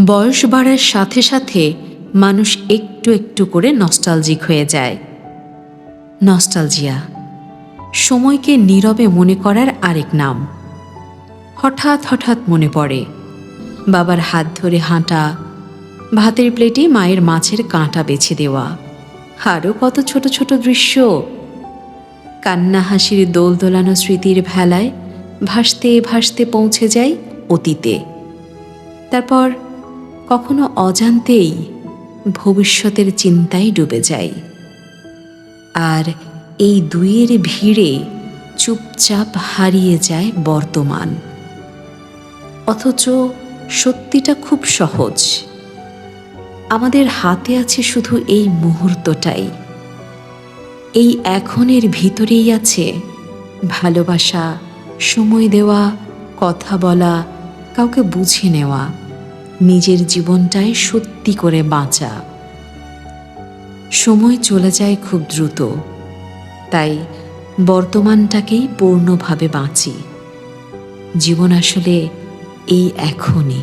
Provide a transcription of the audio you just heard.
বয়স বাড়ার সাথে সাথে মানুষ একটু একটু করে নস্টালজিক হয়ে যায়। নস্টালজিয়া সময়কে নীরবে মনে করার আরেক নাম। হঠাৎ হঠাৎ মনে পড়ে বাবার হাত ধরে হাঁটা, ভাতের প্লেটে মায়ের মাছের কাঁটা বেছে দেওয়া, আরও কত ছোট ছোট দৃশ্য। কান্না হাসির দোল দোলানো স্মৃতির ভেলায় ভাসতে ভাসতে পৌঁছে যাই অতীতে। তারপর কখনো অজান্তেই ভবিষ্যতের চিন্তায় ডুবে যাই। আর এই দুইয়ের ভিড়ে চুপচাপ হারিয়ে যায় বর্তমান। অথচ সত্যিটা খুব সহজ। আমাদের হাতে আছে শুধু এই মুহূর্তটাই। এই এখনের ভিতরেই আছে ভালোবাসা, সময় দেওয়া, কথা বলা, কাউকে বুঝে নেওয়া, নিজের জীবনটাই সত্যি করে বাঁচা। সময় চলে যায় খুব দ্রুত, তাই বর্তমানটাকেই পূর্ণভাবে বাঁচি। জীবন আসলে এই এখনই।